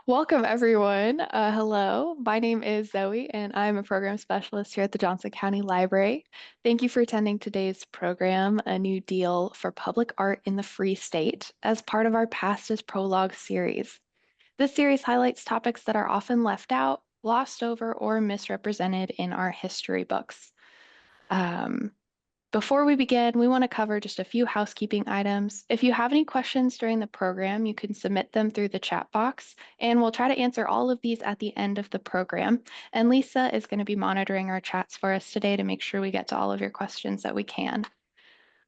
Welcome, everyone. Hello, my name is Zoe, and I'm a program specialist here at the Johnson County Library. Thank you for attending today's program, A New Deal for Public Art in the Free State, as part of our Past is Prologue series. This series highlights topics that are often left out, glossed over, or misrepresented in our history books. Um, Before we begin, we want to cover just a few housekeeping items. If you have any questions during the program, you can submit them through the chat box, and we'll try to answer all of these at the end of the program. And Lisa is going to be monitoring our chats for us today to make sure we get to all of your questions that we can.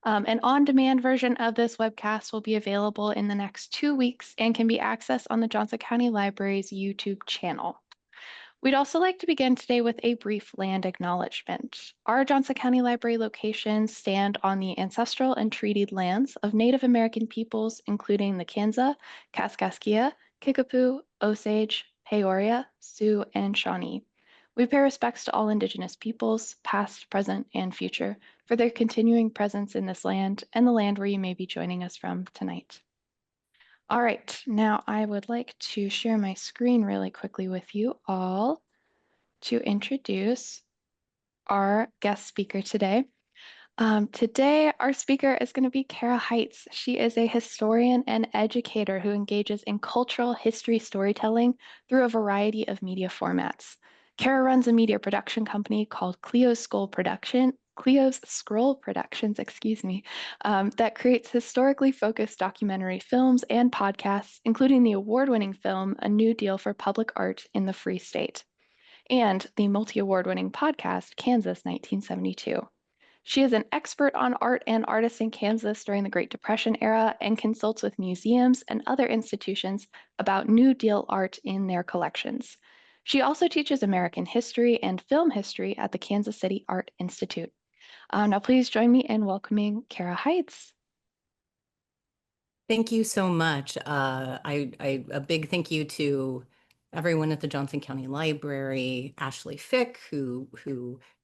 An on-demand version of this webcast will be available in the next 2 weeks and can be accessed on the Johnson County Library's YouTube channel. We'd also like to begin today with a brief land acknowledgement. Our Johnson County Library locations stand on the ancestral and treated lands of Native American peoples, including the Kansas, Kaskaskia, Kickapoo, Osage, Peoria, Sioux, and Shawnee. We pay respects to all Indigenous peoples, past, present, and future, for their continuing presence in this land and the land where you may be joining us from tonight. All right, now I would like to share my screen really quickly with you all to introduce our guest speaker today. Today, our speaker is going to be Kara Heitz. She is a historian and educator who engages in cultural history storytelling through a variety of media formats. Kara runs a media production company called Cleo's Scroll Productions, that creates historically focused documentary films and podcasts, including the award-winning film A New Deal for Public Art in the Free State, and the multi-award-winning podcast Kansas 1972. She is an expert on art and artists in Kansas during the Great Depression era and consults with museums and other institutions about New Deal art in their collections. She also teaches American history and film history at the Kansas City Art Institute. Now, please join me in welcoming Kara Heitz. Thank you so much. A big thank you to everyone at the Johnson County Library, Ashley Fick, who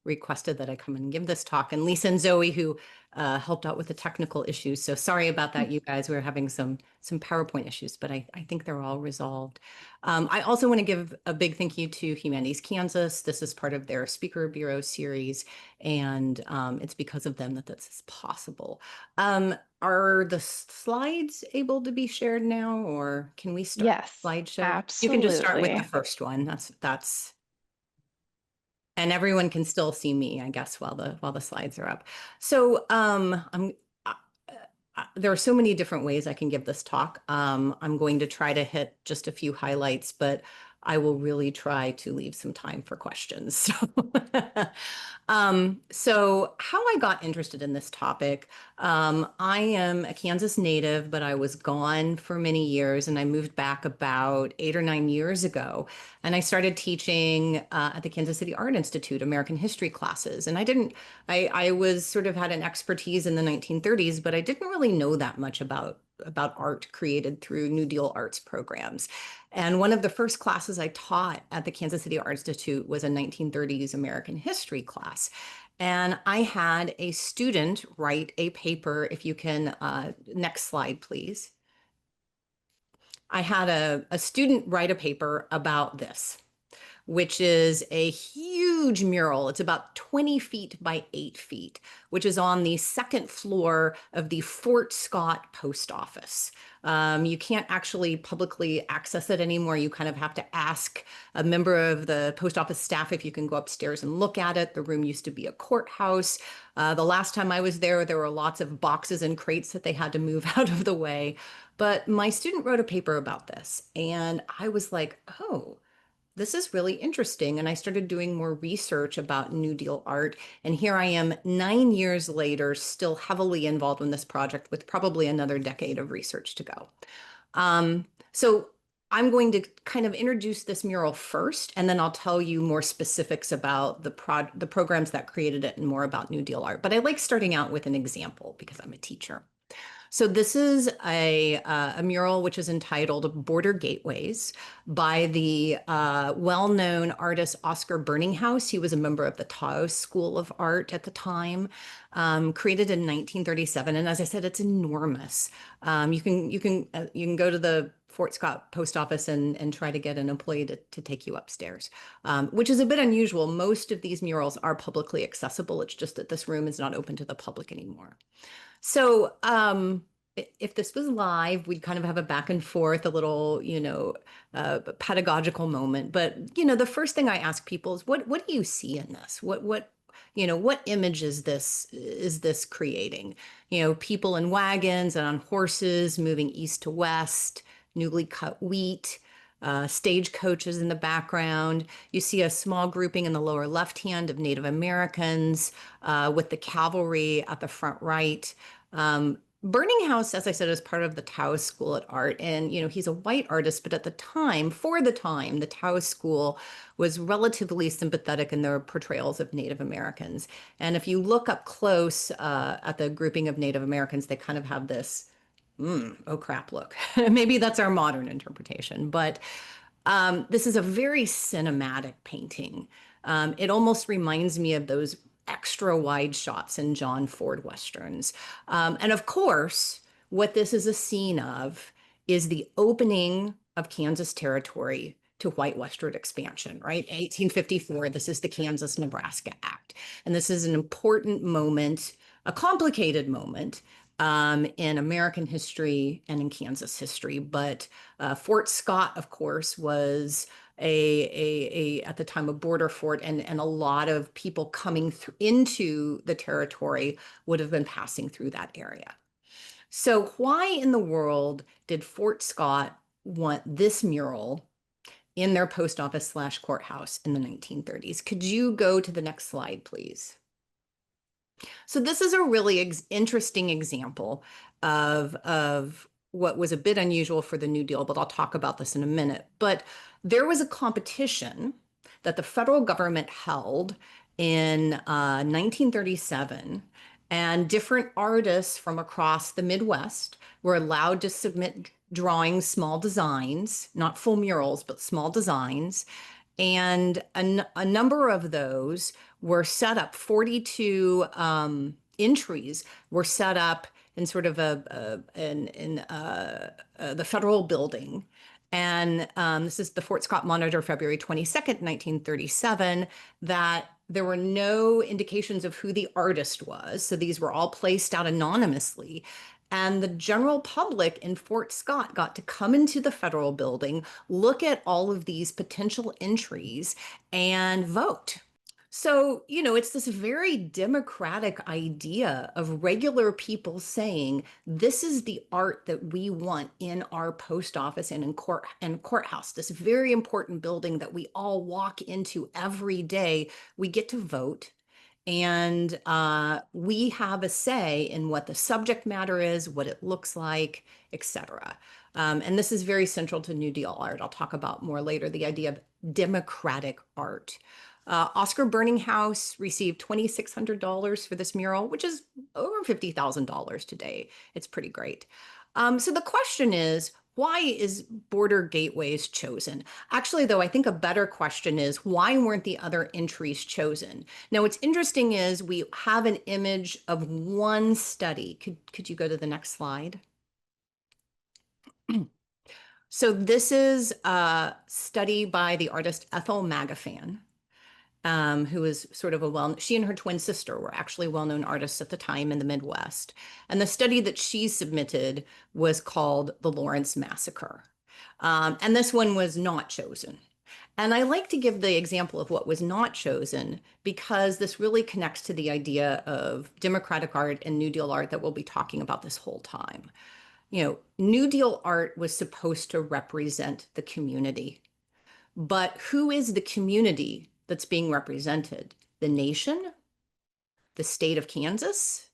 requested that I come and give this talk, and Lisa and Zoe, who helped out with the technical issues. So sorry about that, you guys. We were having some PowerPoint issues, but I think they're all resolved. I also want to give a big thank you to Humanities Kansas. This is part of their Speaker Bureau series, and it's because of them that this is possible. Are the slides able to be shared now, or can we start Yes, the slideshow? You can just start with the absolutely. first one. And everyone can still see me, I guess, while the slides are up. So there are so many different ways I can give this talk. I'm going to try to hit just a few highlights, but I will really try to leave some time for questions. So how I got interested in this topic, I am a Kansas native, but I was gone for many years, and I moved back about 8 or 9 years ago. And I started teaching at the Kansas City Art Institute American history classes. And I was sort of had an expertise in the 1930s, but I didn't really know that much about art created through New Deal arts programs. And one of the first classes I taught at the Kansas City Art Institute was a 1930s American history class. And I had a student write a paper, if you can, next slide, please. I had a student write a paper about this, which is a huge mural. It's about 20 feet by 8 feet, which is on the second floor of the Fort Scott Post Office. You can't actually publicly access it anymore. You kind of have to ask a member of the post office staff if you can go upstairs and look at it. The room used to be a courthouse. The last time I was there were lots of boxes and crates that they had to move out of the way. But my student wrote a paper about this, and I was like, oh, this is really interesting. And I started doing more research about New Deal art. And here I am 9 years later, still heavily involved in this project with probably another decade of research to go. So I'm going to kind of introduce this mural first, and then I'll tell you more specifics about the programs that created it and more about New Deal art. But I like starting out with an example because I'm a teacher. So this is a mural which is entitled Border Gateways by the well-known artist Oscar Burninghouse. He was a member of the Taos School of Art at the time, created in 1937. And as I said, it's enormous. You can go to the Fort Scott post office and try to get an employee to take you upstairs, which is a bit unusual. Most of these murals are publicly accessible. It's just that this room is not open to the public anymore. So if this was live, we'd kind of have a back and forth, a little, pedagogical moment. But, the first thing I ask people is, what do you see in this? What image is this creating? People in wagons and on horses moving east to west, newly cut wheat, stagecoaches in the background. You see a small grouping in the lower left hand of Native Americans with the cavalry at the front right. Burning House, as I said, is part of the Taoist School at Art. And, he's a white artist, but at the time, the Taoist School was relatively sympathetic in their portrayals of Native Americans. And if you look up close at the grouping of Native Americans, they kind of have this, oh crap, look. Maybe that's our modern interpretation, but this is a very cinematic painting. It almost reminds me of those extra wide shots in John Ford Westerns. And of course, what this is a scene of is the opening of Kansas territory to white westward expansion, right? 1854, this is the Kansas-Nebraska Act. And this is an important moment, a complicated moment in American history and in Kansas history. But Fort Scott, of course, was at the time a border fort, and a lot of people coming into the territory would have been passing through that area. So why in the world did Fort Scott want this mural in their post office / courthouse in the 1930s? Could you go to the next slide, please? So this is a really interesting example of what was a bit unusual for the New Deal, but I'll talk about this in a minute. But there was a competition that the federal government held in 1937, and different artists from across the Midwest were allowed to submit drawings, small designs, not full murals, but small designs. And a number of those were set up, 42 entries were set up in sort of the federal building. And this is the Fort Scott Monitor, February 22nd, 1937, that there were no indications of who the artist was. So these were all placed out anonymously. And the general public in Fort Scott got to come into the federal building, look at all of these potential entries, and vote. So, it's this very democratic idea of regular people saying, this is the art that we want in our post office and in courthouse, this very important building that we all walk into every day. We get to vote. And we have a say in what the subject matter is, what it looks like, etc. And this is very central to New Deal art. I'll talk about more later, the idea of democratic art. Oscar Burning House received $2,600 for this mural, which is over $50,000 today. It's pretty great. So the question is, why is Border Gateways chosen? Actually, though, I think a better question is, why weren't the other entries chosen? Now, what's interesting is we have an image of one study. Could you go to the next slide? So this is a study by the artist Ethel Magafan, who was sort of she and her twin sister were actually well-known artists at the time in the Midwest. And the study that she submitted was called The Lawrence Massacre. And this one was not chosen. And I like to give the example of what was not chosen because this really connects to the idea of democratic art and New Deal art that we'll be talking about this whole time. New Deal art was supposed to represent the community. But who is the community that's being represented? The nation, the state of Kansas,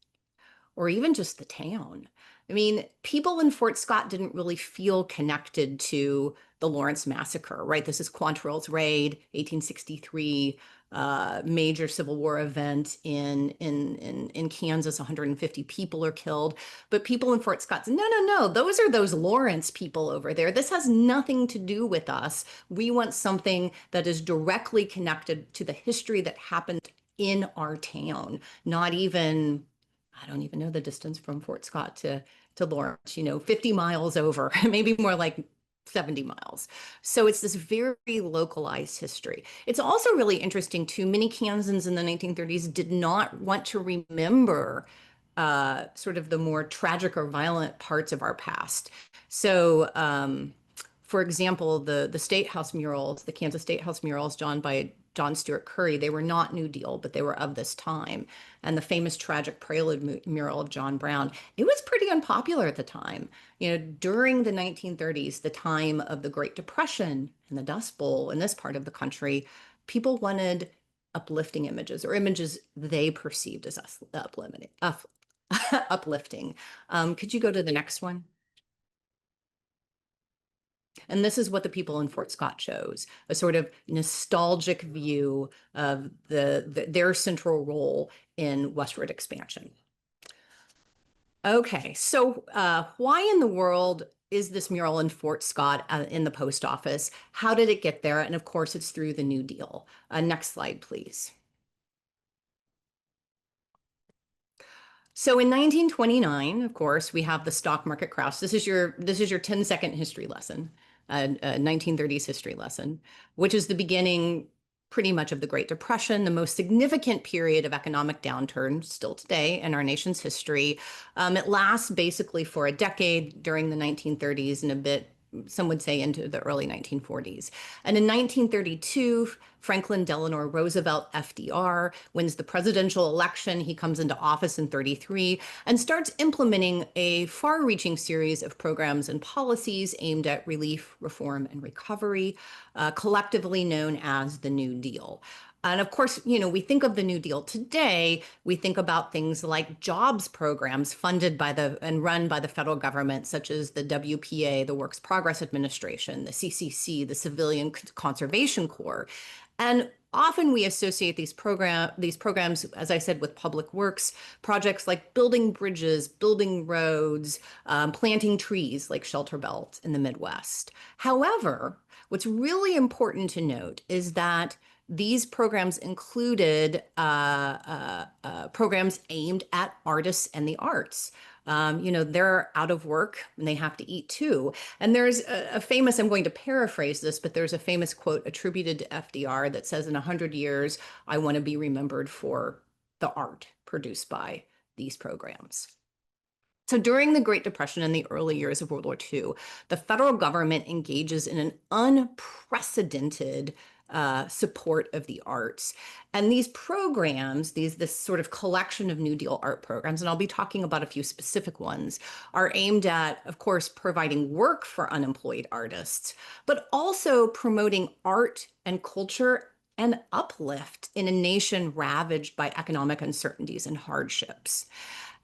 or even just the town? I mean, people in Fort Scott didn't really feel connected to the Lawrence Massacre, right? This is Quantrill's Raid, 1863, major Civil War event in Kansas. 150 people are killed. But people in Fort Scott said, no, those are those Lawrence people over there. This has nothing to do with us. We want something that is directly connected to the history that happened in our town, not even, I don't even know the distance from Fort Scott to Lawrence, 50 miles over, maybe more like 70 miles. So it's this very localized history. It's also really interesting too. Many Kansans in the 1930s did not want to remember sort of the more tragic or violent parts of our past. So, for example, the State House murals, the Kansas State House murals, drawn by John Stuart Curry, they were not New Deal, but they were of this time. And the famous tragic Prelude mural of John Brown, it was pretty unpopular at the time. During the 1930s, the time of the Great Depression and the Dust Bowl in this part of the country, people wanted uplifting images or images they perceived as uplifting. Could you go to the next one? And this is what the people in Fort Scott chose, a sort of nostalgic view of their central role in westward expansion. Okay, so why in the world is this mural in Fort Scott in the post office? How did it get there? And of course, it's through the New Deal. Next slide, please. So in 1929, of course, we have the stock market crash. This is your 10-second history lesson, a 1930s history lesson, which is the beginning pretty much of the Great Depression, the most significant period of economic downturn still today in our nation's history. It lasts basically for a decade during the 1930s and a bit, some would say, into the early 1940s. And in 1932, Franklin Delano Roosevelt, FDR, wins the presidential election. He comes into office in 33 and starts implementing a far-reaching series of programs and policies aimed at relief, reform, and recovery, collectively known as the New Deal. And of course, we think of the New Deal today, we think about things like jobs programs funded by and run by the federal government, such as the WPA, the Works Progress Administration, the CCC, the Civilian Conservation Corps. And often we associate these programs, as I said, with public works projects like building bridges, building roads, planting trees like Shelter Belt in the Midwest. However, what's really important to note is that these programs included programs aimed at artists and the arts. They're out of work and they have to eat too. And there's a famous, I'm going to paraphrase this, but there's a famous quote attributed to FDR that says, in 100 years, I want to be remembered for the art produced by these programs. So during the Great Depression and the early years of World War II, the federal government engages in an unprecedented support of the arts. And these programs, this sort of collection of New Deal art programs, and I'll be talking about a few specific ones, are aimed at, of course, providing work for unemployed artists, but also promoting art and culture and uplift in a nation ravaged by economic uncertainties and hardships.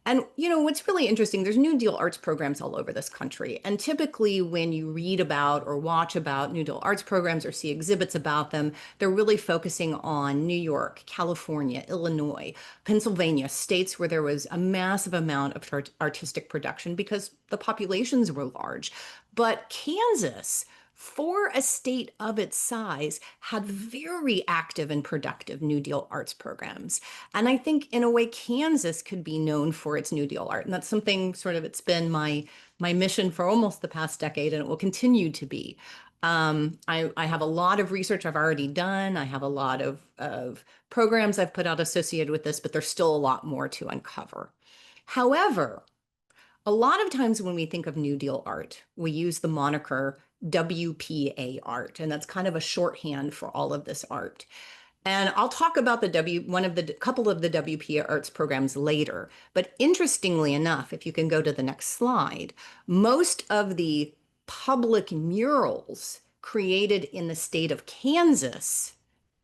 And what's really interesting, there's New Deal arts programs all over this country. And typically when you read about or watch about New Deal arts programs or see exhibits about them, they're really focusing on New York, California, Illinois, Pennsylvania, states where there was a massive amount of artistic production because the populations were large. But Kansas, for a state of its size, had very active and productive New Deal arts programs. And I think in a way, Kansas could be known for its New Deal art. And that's something it's been my mission for almost the past decade, and it will continue to be. I have a lot of research I've already done. I have a lot of programs I've put out associated with this, but there's still a lot more to uncover. However, a lot of times when we think of New Deal art, we use the moniker WPA art, and that's kind of a shorthand for all of this art. And I'll talk about couple of the WPA arts programs later. But interestingly enough, if you can go to the next slide, most of the public murals created in the state of Kansas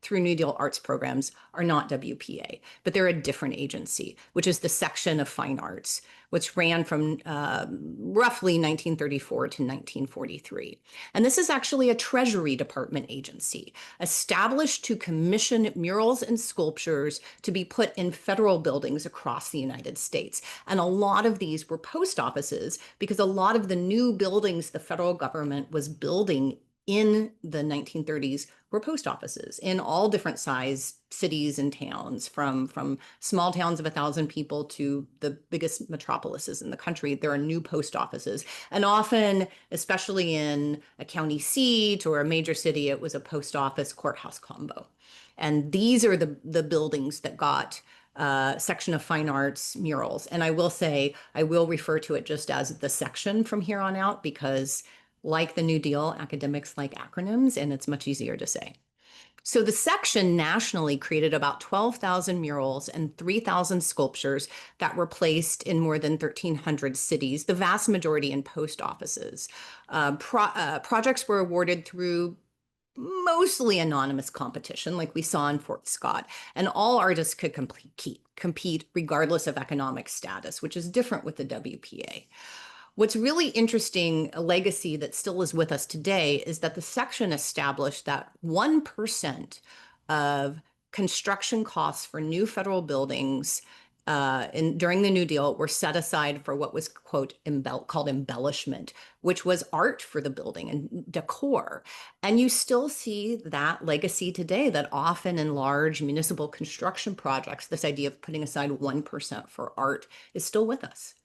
through New Deal arts programs are not WPA, but they're a different agency, which is the Section of Fine Arts, which ran from roughly 1934 to 1943. And this is actually a Treasury Department agency established to commission murals and sculptures to be put in federal buildings across the United States. And a lot of these were post offices because a lot of the new buildings the federal government was building in the 1930s were post offices in all different size cities and towns, from small towns of 1,000 people to the biggest metropolises in the country. There are new post offices, and often, especially in a county seat or a major city, it was a post office courthouse combo. And these are the buildings that got section of fine arts murals. And I will say, I will refer to it just as the section from here on out, because like the New Deal, academics like acronyms, and it's much easier to say. So the section nationally created about 12,000 murals and 3,000 sculptures that were placed in more than 1,300 cities, the vast majority in post offices. Projects were awarded through mostly anonymous competition, like we saw in Fort Scott, and all artists could compete regardless of economic status, which is different with the WPA. What's really interesting, a legacy that still is with us today, is that the section established that 1% of construction costs for new federal buildings during the New Deal were set aside for what was, quote, called embellishment, which was art for the building and decor. And you still see that legacy today, that often in large municipal construction projects, this idea of putting aside 1% for art is still with us.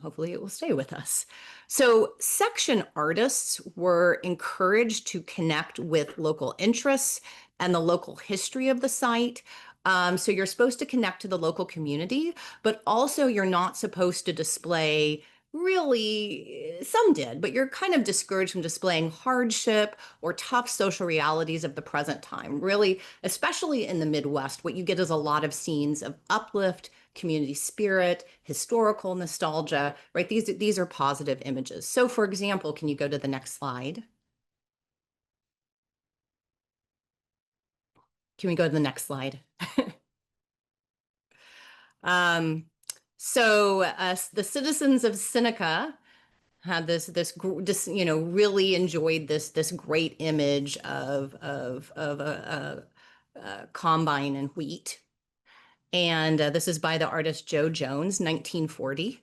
Hopefully it will stay with us. So section artists were encouraged to connect with local interests and the local history of the site. So you're supposed to connect to the local community, but also you're not supposed to display, really, some did, but you're kind of discouraged from displaying hardship or tough social realities of the present time. Really, especially in the Midwest, what you get is a lot of scenes of uplift, community spirit, historical nostalgia, right? These are positive images. So for example, can you go to the next slide? Can we go to the next slide? Um, the citizens of Seneca had really enjoyed this great image of a combine and wheat. And this is by the artist Joe Jones, 1940.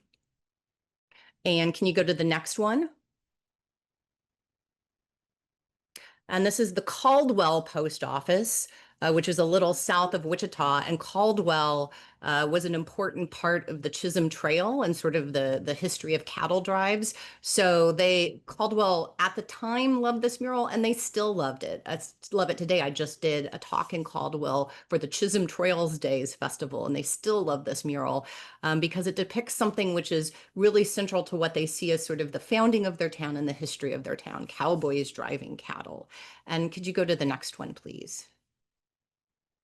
And can you go to the next one? And this is the Caldwell Post Office, which is a little south of Wichita. And Caldwell was an important part of the Chisholm Trail and sort of the history of cattle drives. So Caldwell at the time loved this mural, and they still loved it. I love it today. I just did a talk in Caldwell for the Chisholm Trails Days Festival, and they still love this mural because it depicts something which is really central to what they see as sort of the founding of their town and the history of their town, cowboys driving cattle. And could you go to the next one, please?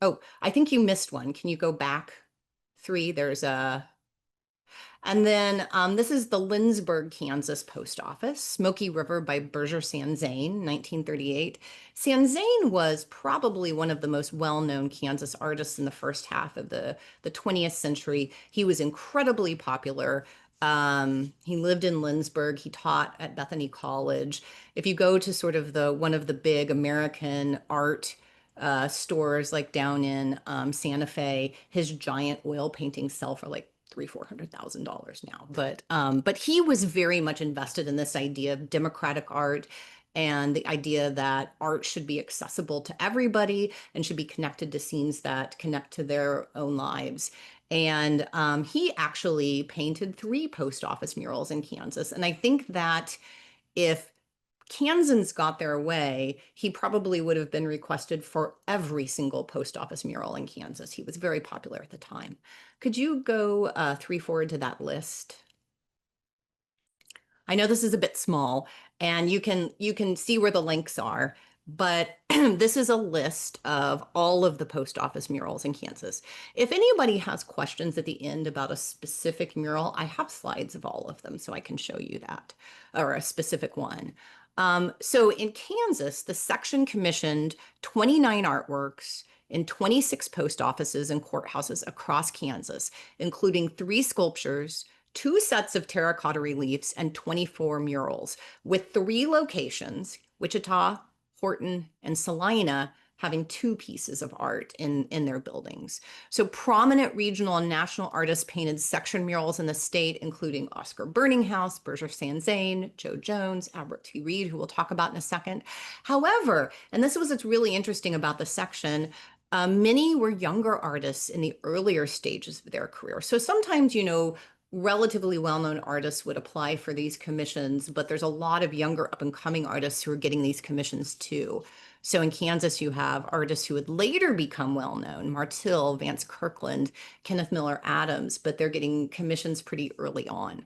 Oh, I think you missed one. Can you go back 3? And then this is the Lindsborg, Kansas post office, Smoky River by Berger Sanzane, 1938. Sanzane was probably one of the most well-known Kansas artists in the first half of the 20th century. He was incredibly popular. He lived in Lindsborg. He taught at Bethany College. If you go to sort of one of the big American art stores like down in Santa Fe, his giant oil paintings sell for like $300,000-400,000 now. But he was very much invested in this idea of democratic art and the idea that art should be accessible to everybody and should be connected to scenes that connect to their own lives. And he actually painted 3 post office murals in Kansas. And I think that if Kansans got their way, he probably would have been requested for every single post office mural in Kansas. He was very popular at the time. Could you go 3 forward to that list? I know this is a bit small, and you can see where the links are, but this is a list of all of the post office murals in Kansas. If anybody has questions at the end about a specific mural, I have slides of all of them, so I can show you that, or a specific one. So in Kansas, the section commissioned 29 artworks in 26 post offices and courthouses across Kansas, including 3 sculptures, 2 sets of terracotta reliefs, and 24 murals, with 3 locations, Wichita, Horton, and Salina, having two pieces of art in their buildings. So prominent regional and national artists painted section murals in the state, including Oscar Burninghouse, Berger Sanzane, Joe Jones, Albert T. Reed, who we'll talk about in a second. However, and this was what's really interesting about the section, many were younger artists in the earlier stages of their career. So sometimes, relatively well-known artists would apply for these commissions, but there's a lot of younger up-and-coming artists who are getting these commissions too. So in Kansas, you have artists who would later become well-known, Martill, Vance Kirkland, Kenneth Miller Adams, but they're getting commissions pretty early on.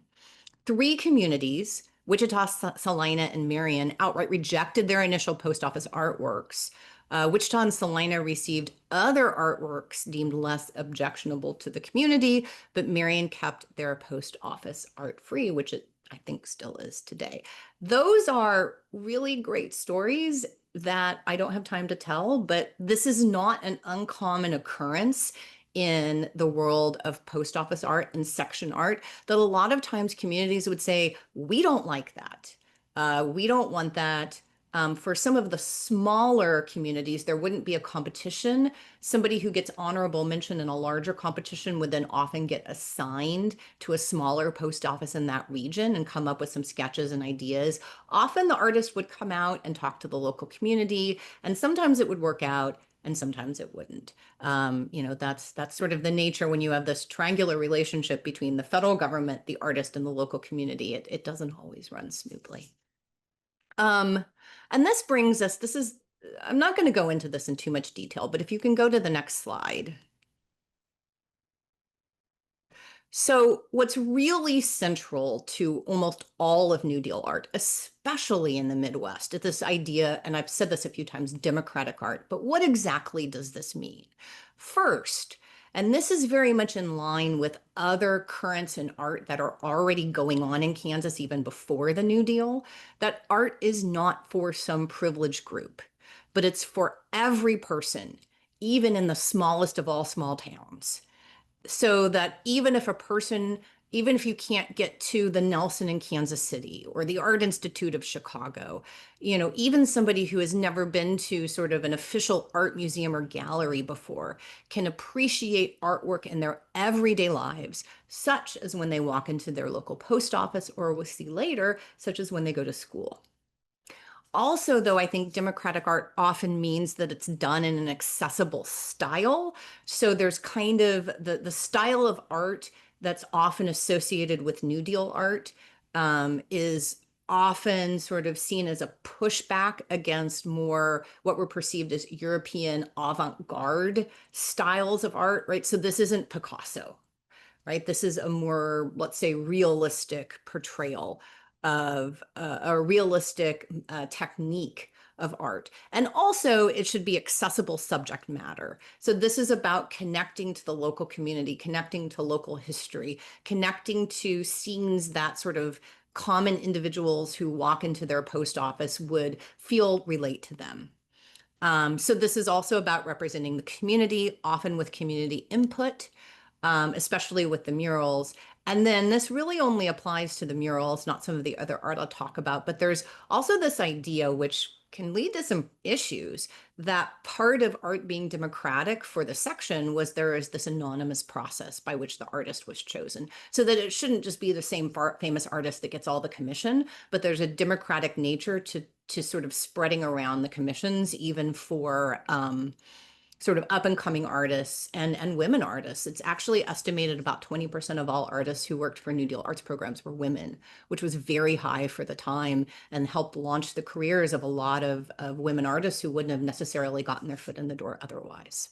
Three communities, Wichita, Salina, and Marion, outright rejected their initial post office artworks. Wichita and Salina received other artworks deemed less objectionable to the community, but Marion kept their post office art free, which it, I think, still is today. Those are really great stories that I don't have time to tell, but this is not an uncommon occurrence in the world of post office art and section art, that a lot of times communities would say, we don't like that. We don't want that. For some of the smaller communities, there wouldn't be a competition. Somebody who gets honorable mention in a larger competition would then often get assigned to a smaller post office in that region and come up with some sketches and ideas. Often the artist would come out and talk to the local community, and sometimes it would work out and sometimes it wouldn't. That's sort of the nature when you have this triangular relationship between the federal government, the artist, and the local community. It doesn't always run smoothly. And this brings us, I'm not going to go into this in too much detail, but if you can go to the next slide. So what's really central to almost all of New Deal art, especially in the Midwest, is this idea, and I've said this a few times, democratic art. But what exactly does this mean? First, and this is very much in line with other currents in art that are already going on in Kansas even before the New Deal, that art is not for some privileged group, but it's for every person, even in the smallest of all small towns. So that even if you can't get to the Nelson in Kansas City or the Art Institute of Chicago, even somebody who has never been to sort of an official art museum or gallery before can appreciate artwork in their everyday lives, such as when they walk into their local post office, or we'll see later, such as when they go to school. Also, though, I think democratic art often means that it's done in an accessible style. So there's kind of the style of art that's often associated with New Deal art is often sort of seen as a pushback against more what were perceived as European avant-garde styles of art, right? So this isn't Picasso, right? This is a more, let's say, realistic portrayal of a realistic technique of art. And also it should be accessible subject matter. So this is about connecting to the local community, connecting to local history, connecting to scenes that sort of common individuals who walk into their post office would feel relate to them. So this is also about representing the community, often with community input, especially with the murals. And then this really only applies to the murals, not some of the other art I'll talk about, but there's also this idea, which can lead to some issues, that part of art being democratic for the section was there is this anonymous process by which the artist was chosen, so that it shouldn't just be the same famous artist that gets all the commission, but there's a democratic nature to sort of spreading around the commissions, even for sort of up and coming artists and women artists. It's actually estimated about 20% of all artists who worked for New Deal arts programs were women, which was very high for the time and helped launch the careers of a lot of women artists who wouldn't have necessarily gotten their foot in the door otherwise.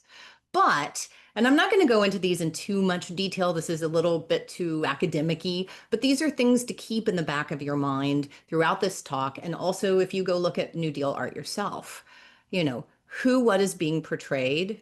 But, and I'm not going to go into these in too much detail, this is a little bit too academic-y, but these are things to keep in the back of your mind throughout this talk. And also if you go look at New Deal art yourself, what is being portrayed,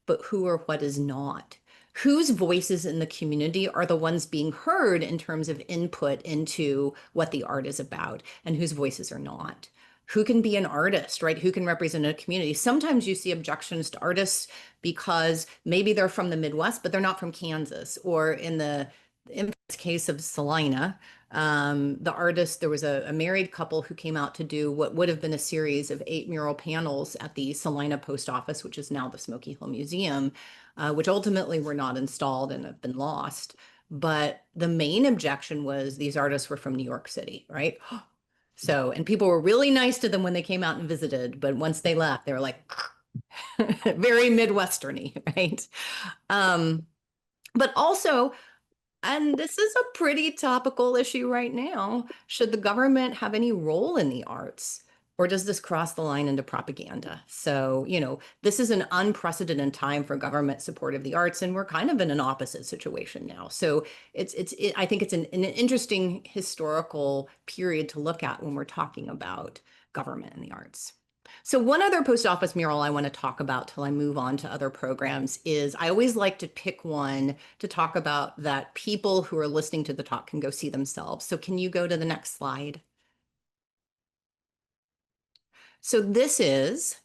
but who or what is not. Whose voices in the community are the ones being heard in terms of input into what the art is about, and whose voices are not. Who can be an artist, right? Who can represent a community? Sometimes you see objections to artists because maybe they're from the Midwest, but they're not from Kansas, or in the the infamous case of Salina. The artist, there was a married couple who came out to do what would have been a series of 8 mural panels at the Salina Post Office, which is now the Smoky Hill Museum, which ultimately were not installed and have been lost. But the main objection was these artists were from New York City, right? So, and people were really nice to them when they came out and visited, but once they left, they were like very Midwesterny, right? Um, but also, and this is a pretty topical issue right now. Should the government have any role in the arts? Or does this cross the line into propaganda? So, this is an unprecedented time for government support of the arts, and we're kind of in an opposite situation now. So I think it's an interesting historical period to look at when we're talking about government and the arts. So one other post office mural I want to talk about till I move on to other programs is I always like to pick one to talk about that people who are listening to the talk can go see themselves. So can you go to the next slide? So this is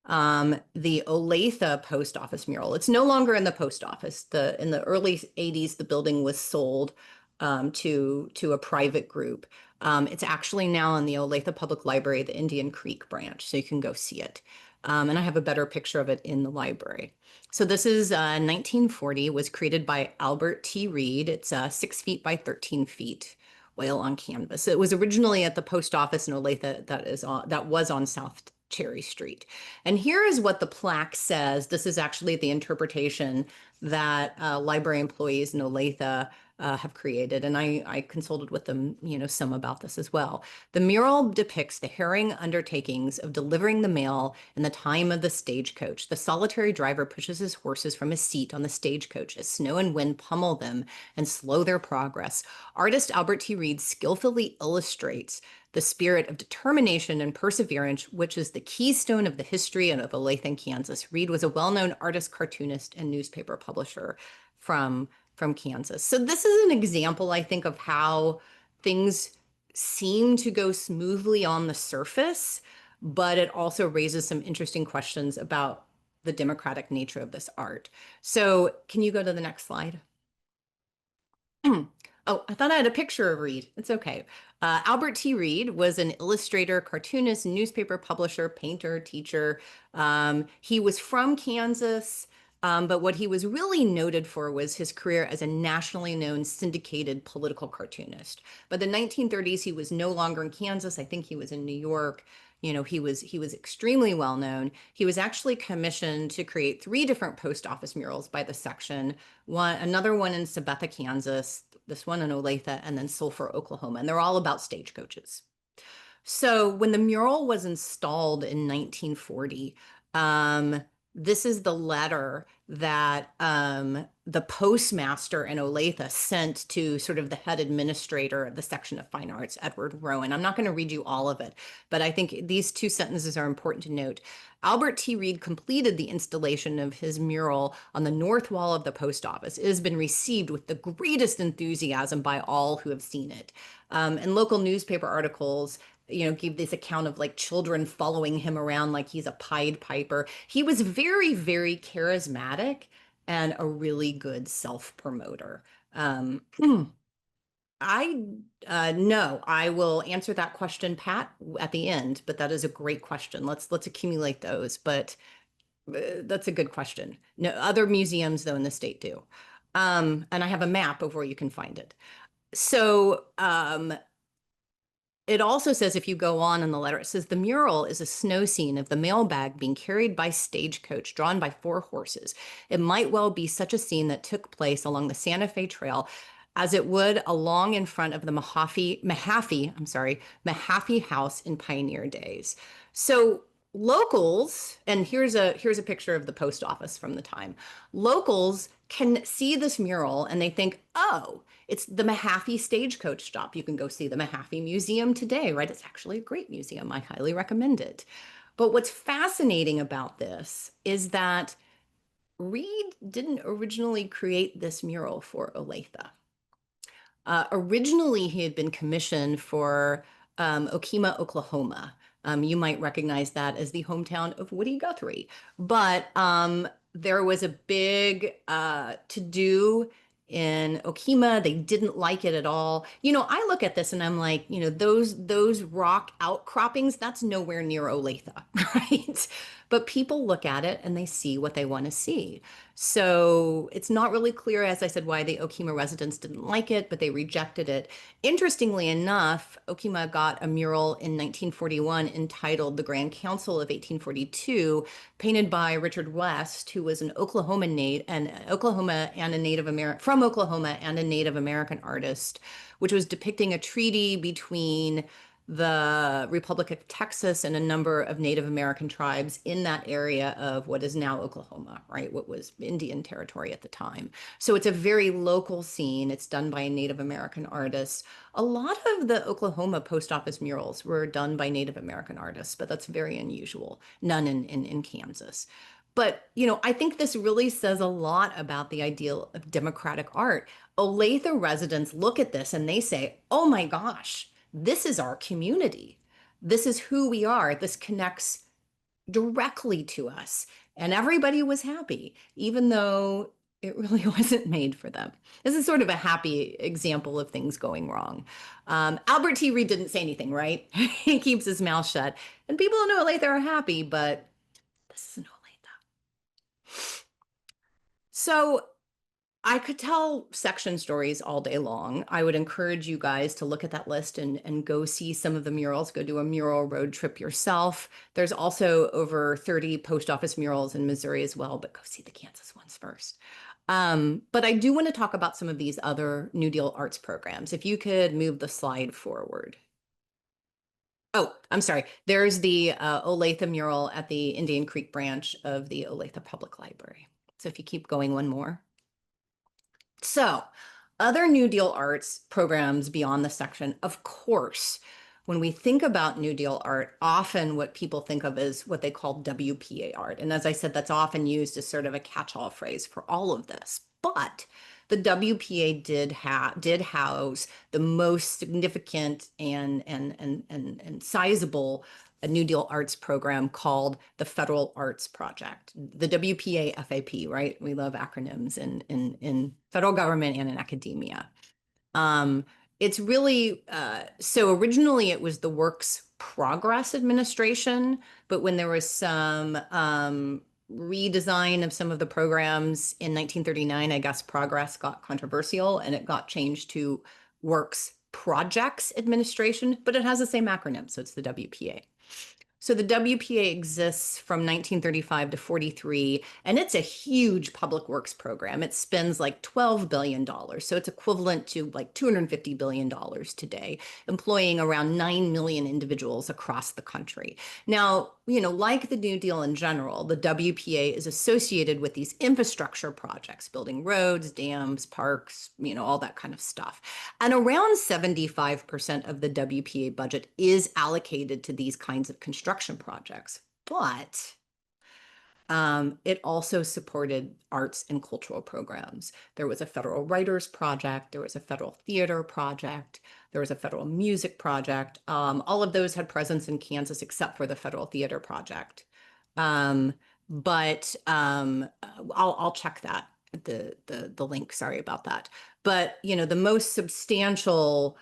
the Olathe post office mural. It's no longer in the post office. In the early 80s, the building was sold to a private group. It's actually now in the Olathe Public Library, the Indian Creek branch, so you can go see it. And I have a better picture of it in the library. So this is 1940, was created by Albert T. Reed. It's 6 feet by 13 feet, oil on canvas. It was originally at the post office in Olathe that was on South Cherry Street. And here is what the plaque says. This is actually the interpretation that library employees in Olathe have created. And I consulted with them, some about this as well. The mural depicts the harrowing undertakings of delivering the mail in the time of the stagecoach. The solitary driver pushes his horses from his seat on the stagecoach as snow and wind pummel them and slow their progress. Artist Albert T. Reed skillfully illustrates the spirit of determination and perseverance, which is the keystone of the history of Olathe, Kansas. Reed was a well-known artist, cartoonist, and newspaper publisher from Kansas. So this is an example, I think, of how things seem to go smoothly on the surface, but it also raises some interesting questions about the democratic nature of this art. So can you go to the next slide? Oh, I thought I had a picture of Reed. It's okay. Albert T. Reed was an illustrator, cartoonist, newspaper publisher, painter, teacher. He was from Kansas, but what he was really noted for was his career as a nationally known syndicated political cartoonist. By the 1930s, he was no longer in Kansas. I think he was in New York. He was extremely well known. He was actually commissioned to create 3 different post office murals by the section. Another one in Sabetha, Kansas, this one in Olathe, and then Sulphur, Oklahoma. And they're all about stagecoaches. So when the mural was installed in 1940, this is the letter that the postmaster in Olathe sent to sort of the head administrator of the section of fine arts, Edward Rowan. I'm not going to read you all of it, but I think these 2 sentences are important to note. Albert T. Reed completed the installation of his mural on the north wall of the post office. It has been received with the greatest enthusiasm by all who have seen it. And local newspaper articles give this account of like children following him around like he's a Pied Piper. He was very, very charismatic and a really good self-promoter. I will answer that question, Pat, at the end, but that is a great question. Let's accumulate those, but that's a good question. No, other museums though in the state do. And I have a map of where you can find it. So, it also says, if you go on in the letter, it says the mural is a snow scene of the mailbag being carried by stagecoach drawn by 4 horses. It might well be such a scene that took place along the Santa Fe Trail as it would along in front of the Mahaffey House in pioneer days. So locals, and here's a picture of the post office from the time. Locals can see this mural and they think, oh, it's the Mahaffey Stagecoach Stop. You can go see the Mahaffey Museum today, right? It's actually a great museum. I highly recommend it. But what's fascinating about this is that Reed didn't originally create this mural for Olathe. Originally, he had been commissioned for Okemah, Oklahoma. You might recognize that as the hometown of Woody Guthrie. But there was a big to-do in Okima. They didn't like it at all. I look at this and I'm like, those rock outcroppings, that's nowhere near Olathe, right? But people look at it and they see what they want to see. So it's not really clear, as I said, why the Okima residents didn't like it, but they rejected it. Interestingly enough, Okima got a mural in 1941 entitled The Grand Council of 1842, painted by Richard West, who was an Oklahoma and a Native American from Oklahoma and a Native American artist, which was depicting a treaty between the Republic of Texas and a number of Native American tribes in that area of what is now Oklahoma, right? What was Indian territory at the time. So it's a very local scene. It's done by a Native American artist. A lot of the Oklahoma post office murals were done by Native American artists, but that's very unusual. None in Kansas. But, I think this really says a lot about the ideal of democratic art. Olathe residents look at this and they say, oh my gosh, this is our community. This is who we are. This connects directly to us. And everybody was happy, even though it really wasn't made for them. This is sort of a happy example of things going wrong. Albert T. Reed didn't say anything, right? He keeps his mouth shut. And people in Olathe are happy, but this isn't Olathe. So I could tell section stories all day long. I would encourage you guys to look at that list and go see some of the murals, go do a mural road trip yourself. There's also over 30 post office murals in Missouri as well, but go see the Kansas ones first. But I do want to talk about some of these other New Deal arts programs. If you could move the slide forward. Oh, I'm sorry. There's the Olathe mural at the Indian Creek branch of the Olathe Public Library. So if you keep going one more. So, other New Deal arts programs beyond the section, of course, when we think about New Deal art, often what people think of is what they call WPA art. And as I said, that's often used as sort of a catch-all phrase for all of this. But the WPA did house the most significant and sizable New Deal arts program called the Federal Arts Project, the WPA FAP, right? We love acronyms in federal government and in academia. It's really, so originally it was the Works Progress Administration, but when there was some redesign of some of the programs in 1939, I guess Progress got controversial and it got changed to Works Projects Administration, but it has the same acronym, so it's the WPA. So the WPA exists from 1935 to 43, and it's a huge public works program. It spends like $12 billion. So it's equivalent to like $250 billion today, employing around 9 million individuals across the country. Now, like the New Deal in general, the WPA is associated with these infrastructure projects, building roads, dams, parks, all that kind of stuff. And around 75% of the WPA budget is allocated to these kinds of construction projects, but it also supported arts and cultural programs. There was a federal writers project, there was a federal theater project, there was a federal music project. All of those had presence in Kansas except for the federal theater project. But I'll check that, the link, sorry about that. But the most substantial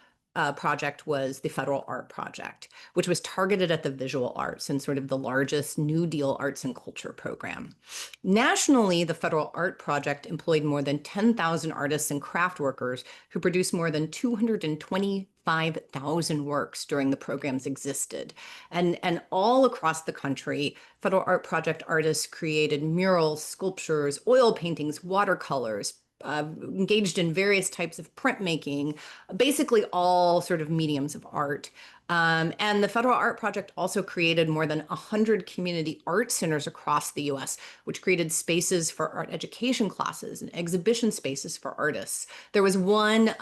project was the Federal Art Project, which was targeted at the visual arts and sort of the largest New Deal arts and culture program. Nationally, the Federal Art Project employed more than 10,000 artists and craft workers who produced more than 225,000 works during the program's existed. And all across the country, Federal Art Project artists created murals, sculptures, oil paintings, watercolors, engaged in various types of printmaking, basically all sort of mediums of art. And the Federal Art Project also created more than 100 community art centers across the US, which created spaces for art education classes and exhibition spaces for artists. There was one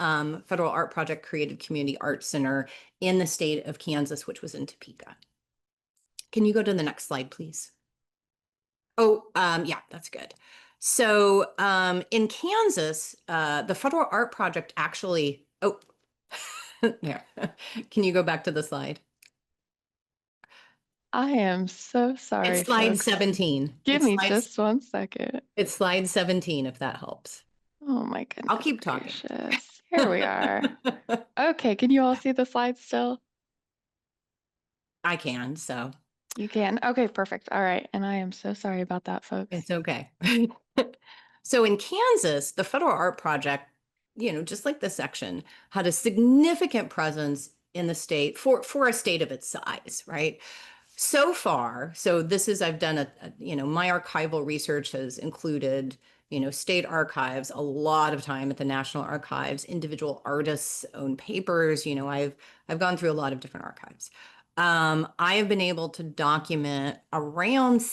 Federal Art Project created community art center in the state of Kansas, which was in Topeka. Can you go to the next slide, please? Oh, yeah, that's good. So in Kansas, the Federal Art Project actually, oh, there. Can you go back to the slide? I am so It's sorry, slide folks. 17. Give me just 1 second. It's slide 17, if that helps. Oh my I'll goodness keep talking. gracious. Here we are. Okay, can you all see the slides still? I can, so You can. Okay, perfect. All right. And I am so sorry about that, folks. it's okay. So in Kansas, the Federal Art Project, just like this section, had a significant presence in the state for a state of its size, right? So far, so this is, I've done my archival research has included, state archives, a lot of time at the National Archives, individual artists' own papers. I've gone through a lot of different archives. I have been able to document around,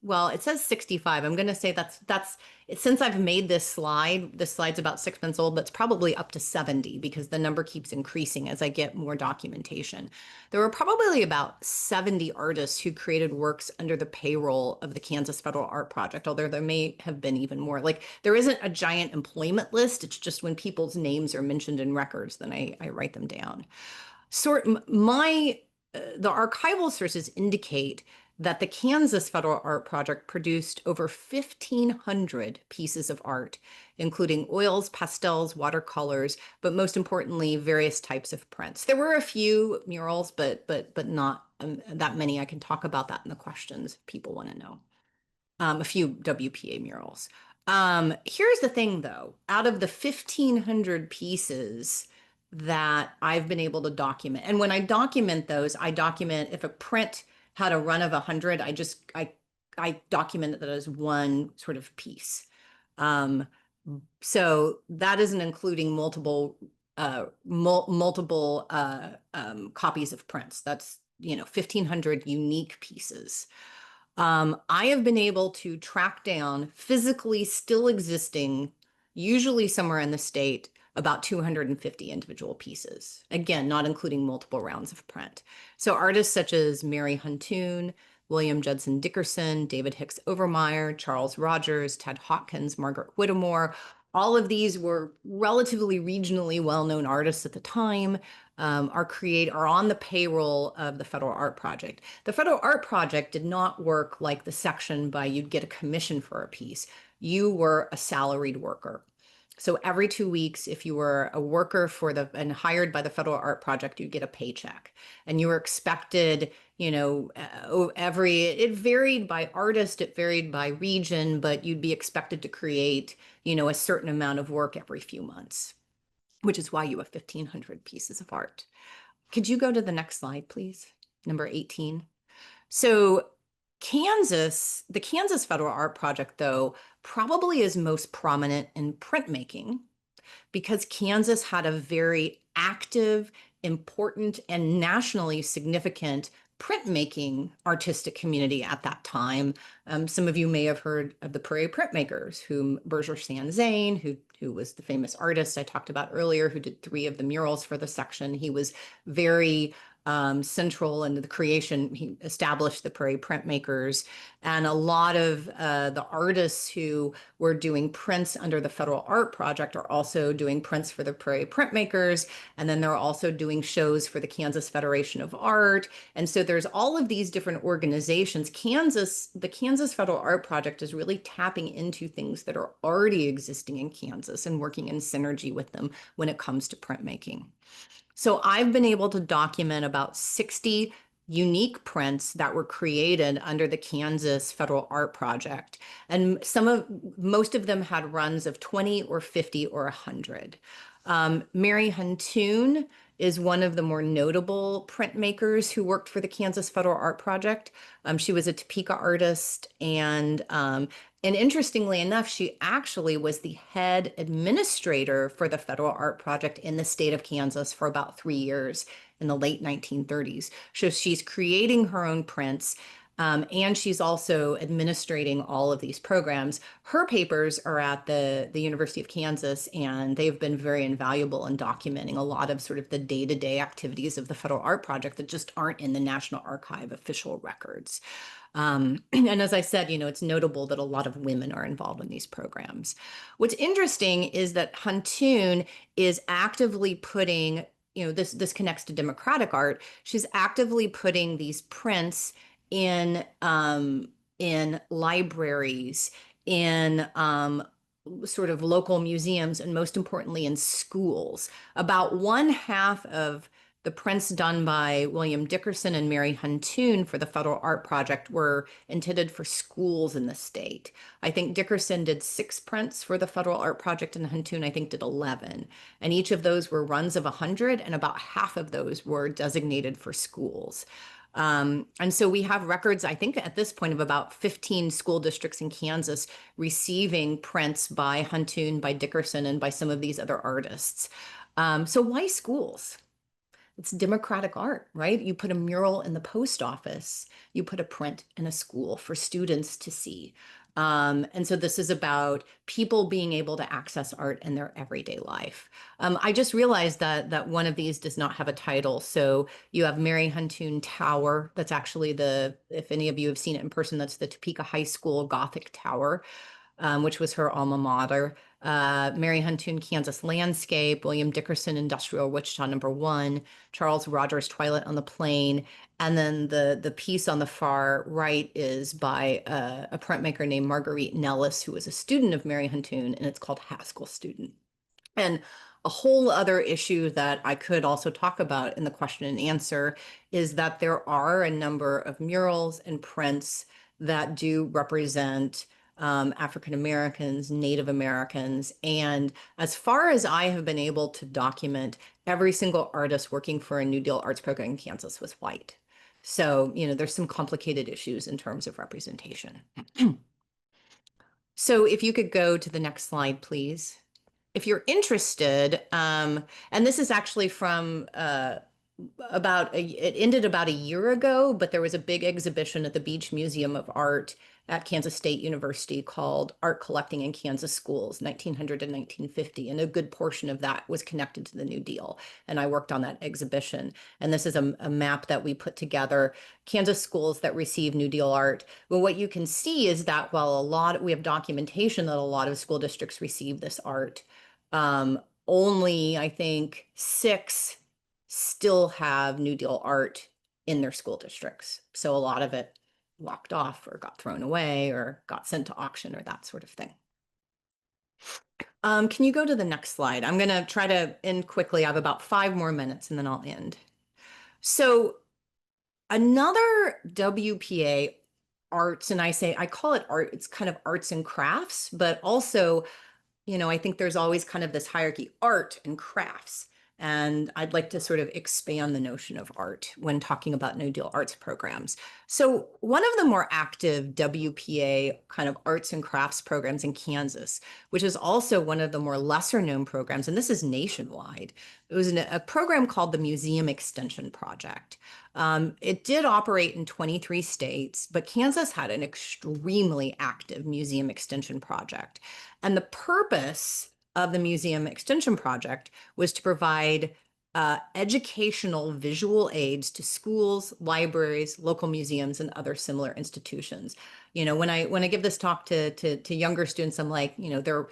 well, it says 65. I'm going to say that's since I've made this slide's about 6 months old, but it's probably up to 70 because the number keeps increasing as I get more documentation. There were probably about 70 artists who created works under the payroll of the Kansas Federal Art Project, although there may have been even more. Like there isn't a giant employment list. It's just when people's names are mentioned in records, then I write them down. The archival sources indicate that the Kansas Federal Art Project produced over 1,500 pieces of art, including oils, pastels, watercolors, but most importantly, various types of prints. There were a few murals, but not that many. I can talk about that in the questions if people want to know. A few WPA murals. Here's the thing, though. Out of the 1,500 pieces that I've been able to document, and when I document those, I document if a print had a run of 100, I document that as one sort of piece. Um, so that isn't including multiple copies of prints. That's 1,500 unique pieces. I have been able to track down physically still existing, usually somewhere in the state, about 250 individual pieces. Again, not including multiple rounds of print. So artists such as Mary Huntoon, William Judson Dickerson, David Hicks Overmyer, Charles Rogers, Ted Hawkins, Margaret Whittemore, all of these were relatively regionally well-known artists at the time, are on the payroll of the Federal Art Project. The Federal Art Project did not work like the section by you'd get a commission for a piece. You were a salaried worker. So every 2 weeks, if you were a worker and hired by the Federal Art Project, you'd get a paycheck. And you were expected, it varied by artist, it varied by region, but you'd be expected to create, a certain amount of work every few months, which is why you have 1,500 pieces of art. Could you go to the next slide, please? Number 18. So the Kansas Federal Art Project, though, probably is most prominent in printmaking because Kansas had a very active, important, and nationally significant printmaking artistic community at that time. Some of you may have heard of the Prairie Printmakers, whom Berger Sanzane, who was the famous artist I talked about earlier, who did 3 of the murals for the section. He was very central in the creation. He established the Prairie Printmakers, and a lot of the artists who were doing prints under the Federal Art Project are also doing prints for the Prairie Printmakers, and then they're also doing shows for the Kansas Federation of Art. And so there's all of these different organizations. The Kansas Federal Art Project is really tapping into things that are already existing in Kansas and working in synergy with them when it comes to printmaking. So I've been able to document about 60 unique prints that were created under the Kansas Federal Art Project. And most of them had runs of 20 or 50 or 100. Mary Huntoon is one of the more notable printmakers who worked for the Kansas Federal Art Project. She was a Topeka artist, and interestingly enough, she actually was the head administrator for the Federal Art Project in the state of Kansas for about 3 years in the late 1930s. So she's creating her own prints. And she's also administrating all of these programs. Her papers are at the University of Kansas, and they've been very invaluable in documenting a lot of sort of the day-to-day activities of the Federal Art Project that just aren't in the National Archive official records. And as I said, it's notable that a lot of women are involved in these programs. What's interesting is that Huntoon is actively putting, this connects to democratic art. She's actively putting these prints in libraries, in sort of local museums, and most importantly in schools. About one half of the prints done by William Dickerson and Mary Huntoon for the Federal Art Project were intended for schools in the state. I think Dickerson did 6 prints for the Federal Art Project, and Huntoon, I think, did 11. And each of those were runs of 100, and about half of those were designated for schools. And so we have records, I think, at this point of about 15 school districts in Kansas receiving prints by Huntoon, by Dickerson, and by some of these other artists. So why schools? It's democratic art, right? You put a mural in the post office, you put a print in a school for students to see. And so this is about people being able to access art in their everyday life. I just realized that one of these does not have a title. So you have Mary Huntoon Tower. That's actually if any of you have seen it in person, that's the Topeka High School Gothic Tower, which was her alma mater. Mary Huntoon, Kansas Landscape, William Dickerson, Industrial Wichita #1, Charles Rogers, Twilight on the Plain. And then the piece on the far right is by a printmaker named Marguerite Nellis, who was a student of Mary Huntoon, and it's called Haskell Student. And a whole other issue that I could also talk about in the question and answer is that there are a number of murals and prints that do represent African Americans, Native Americans. And as far as I have been able to document, every single artist working for a New Deal arts program in Kansas was white. So, there's some complicated issues in terms of representation. So if you could go to the next slide, please. If you're interested, and this is actually from it ended about a year ago, but there was a big exhibition at the Beach Museum of Art at Kansas State University called Art Collecting in Kansas Schools, 1900 to 1950. And a good portion of that was connected to the New Deal. And I worked on that exhibition. And this is a map that we put together, Kansas schools that receive New Deal art. Well, what you can see is that while we have documentation that a lot of school districts receive this art, only, I think, 6 still have New Deal art in their school districts. So a lot of it walked off or got thrown away or got sent to auction or that sort of thing. Can you go to the next slide? I'm going to try to end quickly. I have about 5 more minutes and then I'll end. So another WPA arts, and I call it art, it's kind of arts and crafts, but also, I think there's always kind of this hierarchy, art and crafts. And I'd like to sort of expand the notion of art when talking about New Deal arts programs. So one of the more active WPA kind of arts and crafts programs in Kansas, which is also one of the more lesser known programs, and this is nationwide, it was a program called the Museum Extension Project. It did operate in 23 states, but Kansas had an extremely active museum extension project. And the purpose of the Museum Extension Project was to provide educational visual aids to schools, libraries, local museums, and other similar institutions. When I give this talk to younger students, I'm like, you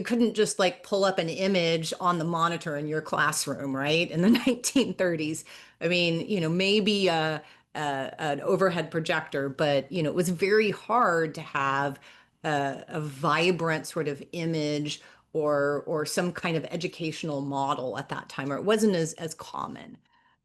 couldn't just like pull up an image on the monitor in your classroom, right? In the 1930s. I mean, maybe an overhead projector, but it was very hard to have a vibrant sort of image or some kind of educational model at that time, or it wasn't as common.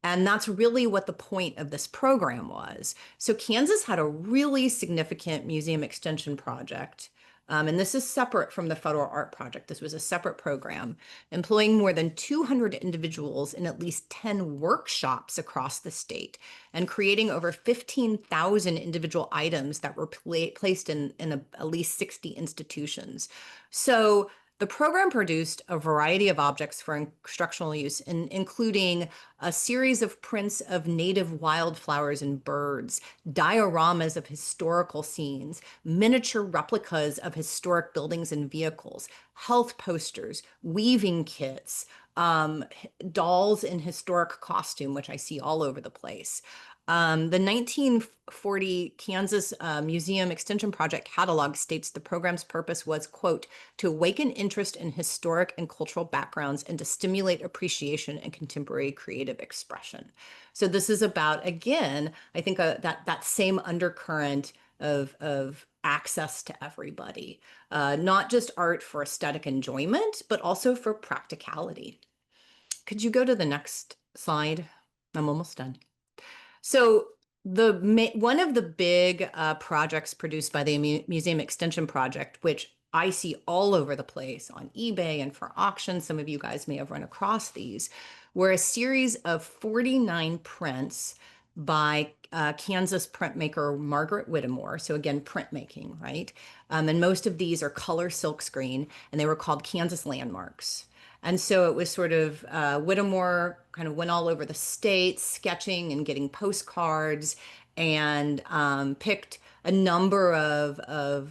And that's really what the point of this program was. So Kansas had a really significant museum extension project. And this is separate from the Federal Art Project. This was a separate program employing more than 200 individuals in at least 10 workshops across the state and creating over 15,000 individual items that were placed in at least 60 institutions. So the program produced a variety of objects for instructional use, including a series of prints of native wildflowers and birds, dioramas of historical scenes, miniature replicas of historic buildings and vehicles, health posters, weaving kits, dolls in historic costume, which I see all over the place. The 1940 Kansas Museum Extension Project catalog states the program's purpose was, quote, to awaken interest in historic and cultural backgrounds and to stimulate appreciation and contemporary creative expression. So this is about, again, I think that same undercurrent of access to everybody, not just art for aesthetic enjoyment, but also for practicality. Could you go to the next slide? I'm almost done. So one of the big projects produced by the Museum Extension Project, which I see all over the place on eBay and for auction, some of you guys may have run across these, were a series of 49 prints by Kansas printmaker Margaret Whittemore. So again, printmaking, right? And most of these are color silkscreen, and they were called Kansas landmarks. And so it was sort of Whittemore kind of went all over the state sketching and getting postcards and picked a number of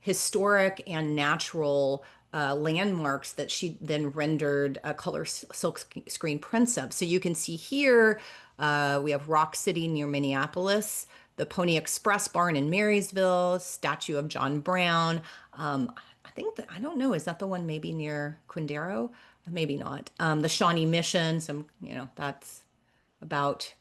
historic and natural landmarks that she then rendered color silk screen prints of. So you can see here we have Rock City near Minneapolis, the Pony Express barn in Marysville, statue of John Brown. I think that, I don't know, is that the one maybe near Quindaro? Maybe not. The Shawnee Mission, that's about,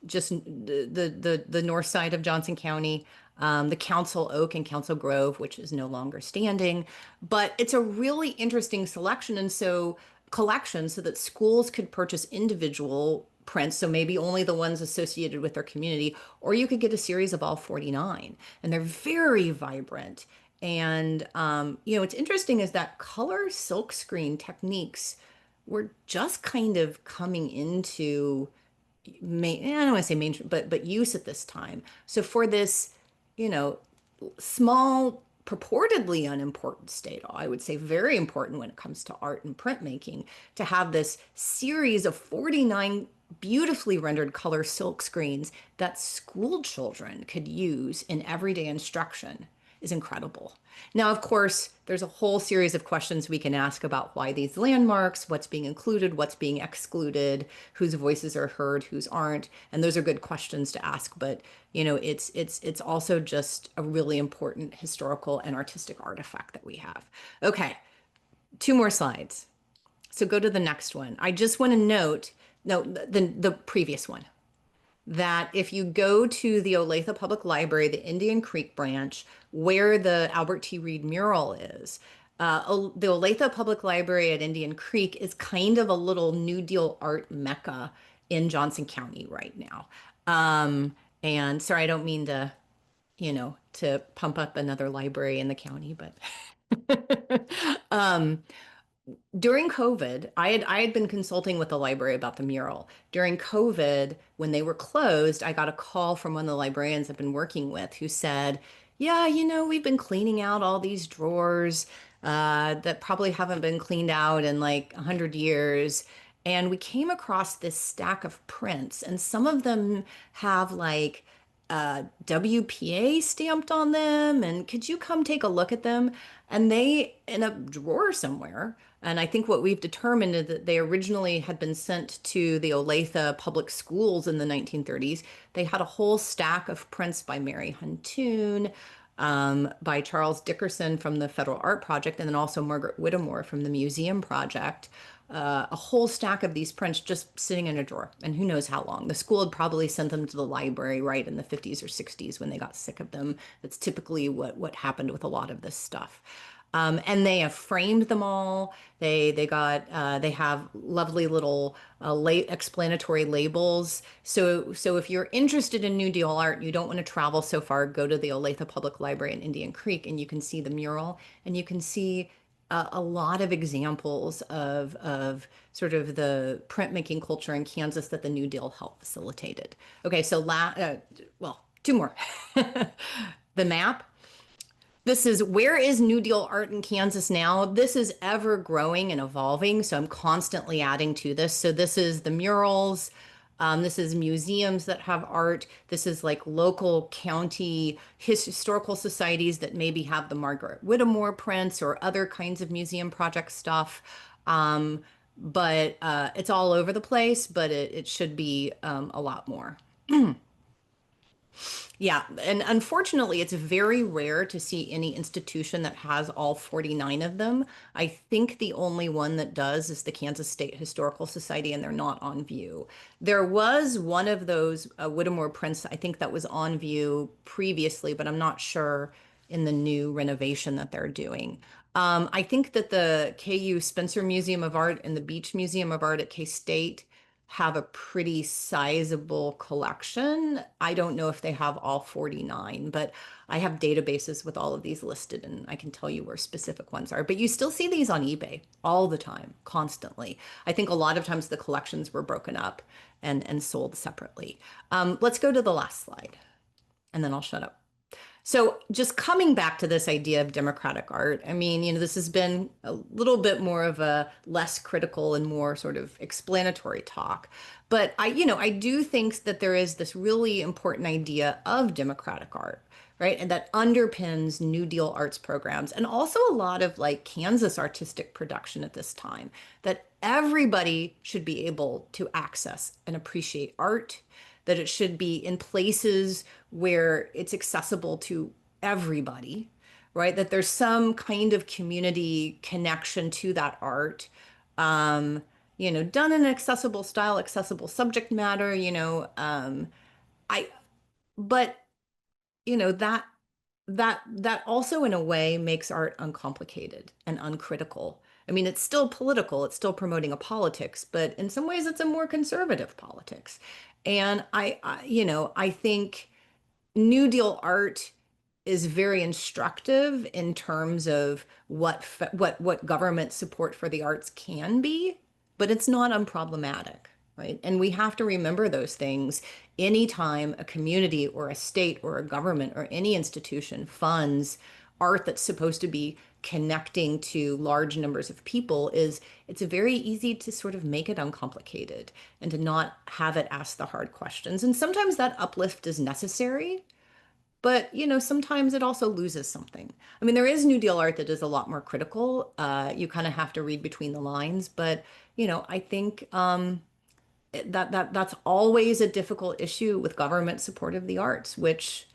just the north side of Johnson County, the Council Oak and Council Grove, which is no longer standing. But it's a really interesting selection, and so collection, so that schools could purchase individual prints, so maybe only the ones associated with their community, or you could get a series of all 49, and they're very vibrant. And what's interesting is that color silkscreen techniques were just kind of coming into I don't want to say mainstream, but use at this time. So for this, you know, small, purportedly unimportant state, I would say very important when it comes to art and printmaking, to have this series of 49 beautifully rendered color silk screens that school children could use in everyday instruction is incredible. Now, of course, there's a whole series of questions we can ask about why these landmarks, what's being included, what's being excluded, whose voices are heard, whose aren't, and those are good questions to ask. But it's also just a really important historical and artistic artifact that we have. Okay, two more slides. So go to the next one. I just want to note, no, the previous one, that if you go to the Olathe Public Library, the Indian Creek branch, where the Albert T. Reed mural is, the Olathe Public Library at Indian Creek is kind of a little New Deal art mecca in Johnson County right now. And sorry, I don't mean to, to pump up another library in the county, but during COVID, I had been consulting with the library about the mural. During COVID, when they were closed, I got a call from one of the librarians I've been working with who said, "Yeah, we've been cleaning out all these drawers that probably haven't been cleaned out in like 100 years. And we came across this stack of prints, and some of them have like WPA stamped on them. And could you come take a look at them?" And they in a drawer somewhere. And I think what we've determined is that they originally had been sent to the Olathe public schools in the 1930s. They had a whole stack of prints by Mary Huntoon, by Charles Dickerson from the Federal Art Project, and then also Margaret Whittemore from the Museum Project. A whole stack of these prints just sitting in a drawer, and who knows how long. The school had probably sent them to the library right in the 50s or 60s when they got sick of them. That's typically what happened with a lot of this stuff. And they have framed them all. They have lovely little explanatory labels. So if you're interested in New Deal art, you don't want to travel so far, go to the Olathe Public Library in Indian Creek, and you can see the mural, and you can see a lot of examples of sort of the printmaking culture in Kansas that the New Deal helped facilitated. Okay, so two more. The map. This is where is New Deal art in Kansas now? This is ever growing and evolving, so I'm constantly adding to this. So this is the murals. This is museums that have art. This is like local county historical societies that maybe have the Margaret Whittemore prints or other kinds of museum project stuff. But it's all over the place, but it should be a lot more. Yeah, and unfortunately, it's very rare to see any institution that has all 49 of them. I think the only one that does is the Kansas State Historical Society, and they're not on view. There was one of those, Whittemore Prince, I think that was on view previously, but I'm not sure in the new renovation that they're doing. I think that the KU Spencer Museum of Art and the Beach Museum of Art at K-State have a pretty sizable collection. I don't know if they have all 49, but I have databases with all of these listed and I can tell you where specific ones are. But you still see these on eBay all the time, constantly. I think a lot of times the collections were broken up and sold separately. Let's go to the last slide and then I'll shut up. So, just coming back to this idea of democratic art, I mean, this has been a little bit more of a less critical and more sort of explanatory talk. But I do think that there is this really important idea of democratic art, right? And that underpins New Deal arts programs and also a lot of like Kansas artistic production at this time, that everybody should be able to access and appreciate art, that it should be in places where it's accessible to everybody, right? That there's some kind of community connection to that art, done in an accessible style, accessible subject matter, I, but that that also in a way makes art uncomplicated and uncritical. I mean, it's still political, it's still promoting a politics, but in some ways it's a more conservative politics. And I think New Deal art is very instructive in terms of what government support for the arts can be, but it's not unproblematic, right? And we have to remember those things anytime a community or a state or a government or any institution funds art that's supposed to be connecting to large numbers of people. Is It's very easy to sort of make it uncomplicated and to not have it ask the hard questions. And sometimes that uplift is necessary, but sometimes it also loses something. I mean, there is New Deal art that is a lot more critical. You kind of have to read between the lines, but I think that's always a difficult issue with government support of the arts, which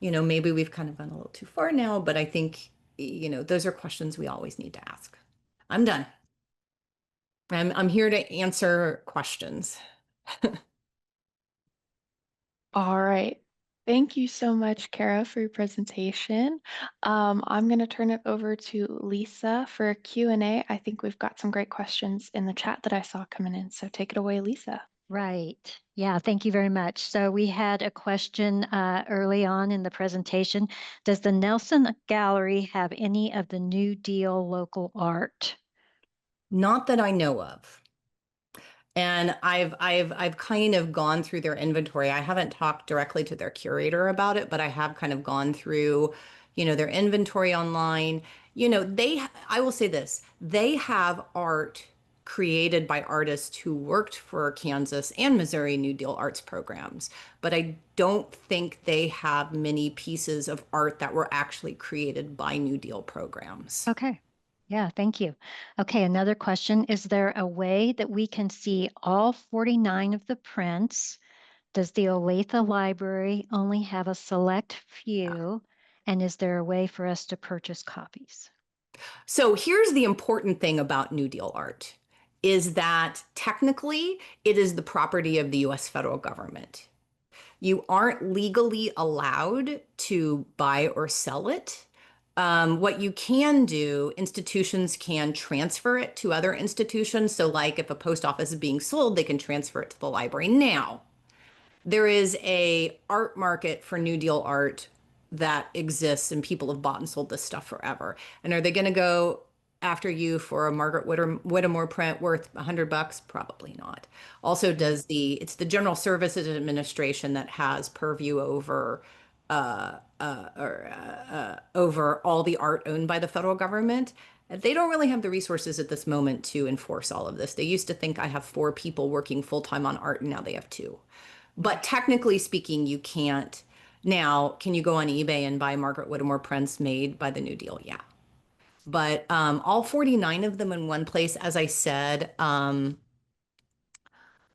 maybe we've kind of gone a little too far now, but I think those are questions we always need to ask. I'm done. I'm here to answer questions. All right. Thank you so much, Kara, for your presentation. I'm going to turn it over to Lisa for a Q&A. I think we've got some great questions in the chat that I saw coming in. So take it away, Lisa. Right. Yeah, thank you very much. So we had a question early on in the presentation. Does the Nelson Gallery have any of the New Deal local art? Not that I know of. And I've kind of gone through their inventory. I haven't talked directly to their curator about it, but I have kind of gone through, their inventory online. I will say this, they have art created by artists who worked for Kansas and Missouri New Deal arts programs, but I don't think they have many pieces of art that were actually created by New Deal programs. Okay. Yeah, thank you. Okay, another question. Is there a way that we can see all 49 of the prints? Does the Olathe Library only have a select few? And is there a way for us to purchase copies? So here's the important thing about New Deal art is that technically it is the property of the US federal government. You aren't legally allowed to buy or sell it. What you can do, institutions can transfer it to other institutions. So like if a post office is being sold, they can transfer it to the library. Now, there is a art market for New Deal art that exists and people have bought and sold this stuff forever. And are they going to go after you for a Margaret Whittemore print worth $100? Probably not. Also, it's the General Services Administration that has purview over over all the art owned by the federal government. They don't really have the resources at this moment to enforce all of this. They used to think I have 4 people working full time on art, and now they have 2. But technically speaking, you can't. Now, can you go on eBay and buy Margaret Whittemore prints made by the New Deal? Yeah. But all 49 of them in one place, as I said,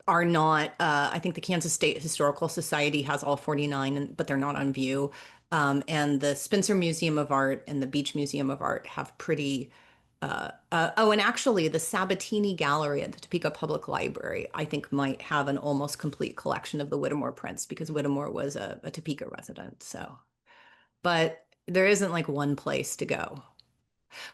are not, I think the Kansas State Historical Society has all 49, but they're not on view. And the Spencer Museum of Art and the Beach Museum of Art have pretty, oh, and actually the Sabatini Gallery at the Topeka Public Library, I think might have an almost complete collection of the Whittemore prints because Whittemore was a Topeka resident. So, but there isn't like one place to go.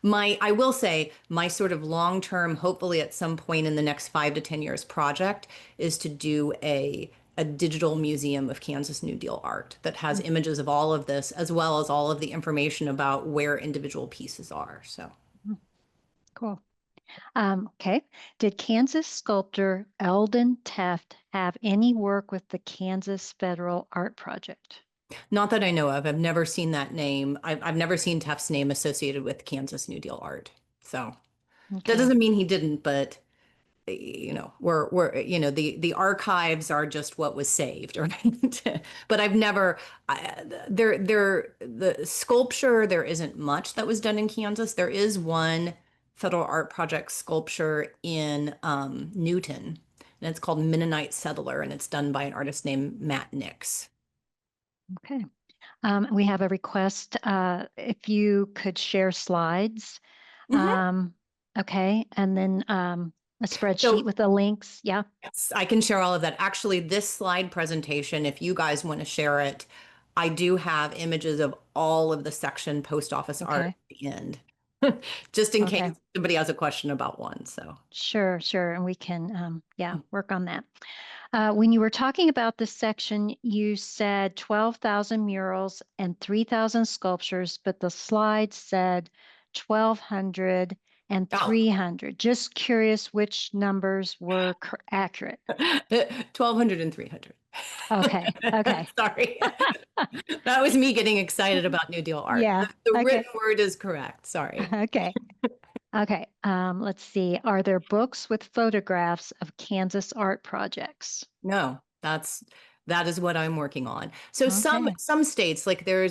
I will say, my sort of long-term, hopefully at some point in the next 5 to 10 years project is to do a digital museum of Kansas New Deal art that has images of all of this, as well as all of the information about where individual pieces are. So, Cool. Okay. Did Kansas sculptor Eldon Teft have any work with the Kansas Federal Art Project? not that I know of. I've never seen that name. I've never seen Teff's name associated with Kansas New Deal art. So that Okay. doesn't mean he didn't, but we're the archives are just what was saved, right? But I've never the sculpture, there isn't much that was done in Kansas. There is one federal art project sculpture in Newton, and it's called Mennonite Settler, and it's done by an artist named Matt Nix. Okay. We have a request, if you could share slides. Mhm. Okay. And then a spreadsheet So with the links. Yeah. yes, I can share all of that. Actually, this slide presentation, if you guys want to share it, I do have images of all of the section post office art Okay. at the end, just in Okay. case somebody has a question about one. So, Sure, sure. And we can, yeah, work on that. When you were talking about this section, you said 12,000 murals and 3,000 sculptures, but the slide said 1,200 and oh, 300. Just curious which numbers were accurate. 1,200 and 300. Okay, okay. Sorry. That was me getting excited about New Deal art. Yeah, The okay, written word is correct. Sorry. okay, okay. Let's see. Are there books with photographs of Kansas art projects? No, that is what I'm working on. So Okay. some states, like there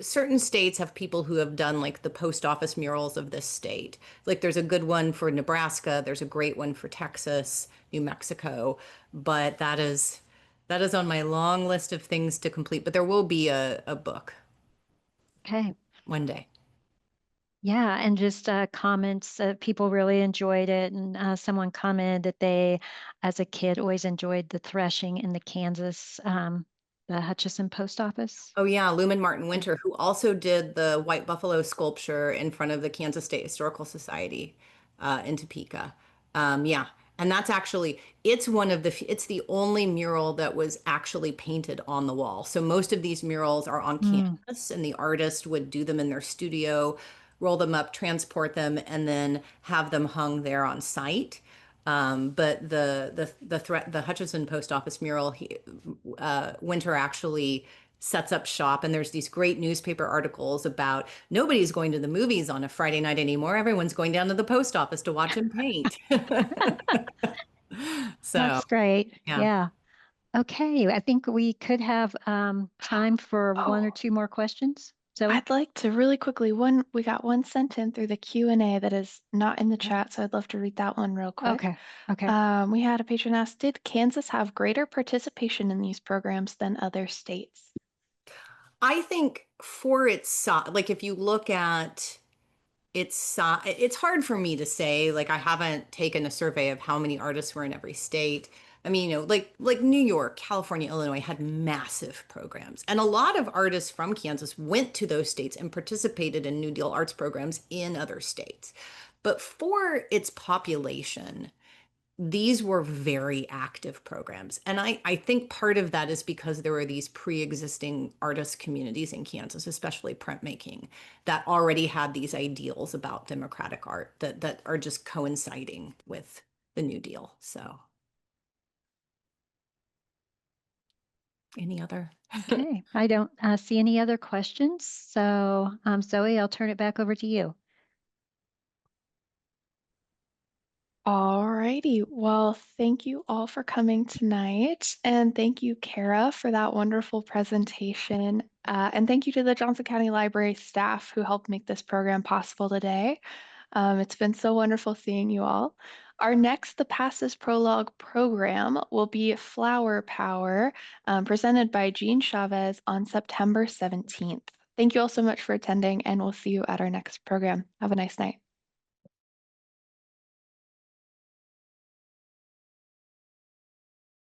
certain states have people who have done like the post office murals of this state. Like there's a good one for Nebraska, there's a great one for Texas, New Mexico, but that is on my long list of things to complete. But there will be a book Okay. one day. Yeah, and just comments. People really enjoyed it, and someone commented that they, as a kid, always enjoyed the threshing in the Kansas, the Hutchinson post office. Oh yeah, Lumen Martin Yeah. Winter, who also did the white buffalo sculpture in front of the Kansas State Historical Society in Topeka. Yeah, and that's actually it's the only mural that was actually painted on the wall. So most of these murals are on Mm, canvas, and the artist would do them in their studio, roll them up, transport them, and then have them hung there on site. But the Hutchinson Post Office mural, Winter actually sets up shop, and there's these great newspaper articles about nobody's going to the movies on a Friday night anymore. Everyone's going down to the post office to watch him paint. So that's great. yeah. Yeah. Okay. I think we could have time for one or Oh, two more questions. Zoe? I'd like to really quickly, we got one sent in through the Q&A that is not in the chat, so I'd love to read that one real quick. Okay. Okay. We had a patron ask, did Kansas have greater participation in these programs than other states? I think for its size, like if you look at it's hard for me to say. Like I haven't taken a survey of how many artists were in every state. I mean, like New York, California, Illinois had massive programs, and a lot of artists from Kansas went to those states and participated in New Deal arts programs in other states. But for its population, these were very active programs. And I think part of that is because there were these pre-existing artist communities in Kansas, especially printmaking, that already had these ideals about democratic art that are just coinciding with the New Deal. So any other? Okay. I don't see any other questions. So, Zoe, I'll turn it back over to you. Alrighty. Well, thank you all for coming tonight. And thank you, Kara, for that wonderful presentation. And thank you to the Johnson County Library staff who helped make this program possible today. It's been so wonderful seeing you all. Our next The Passes Prologue program will be Flower Power, presented by Jean Chavez on September 17th. Thank you all so much for attending, and we'll see you at our next program. Have a nice night.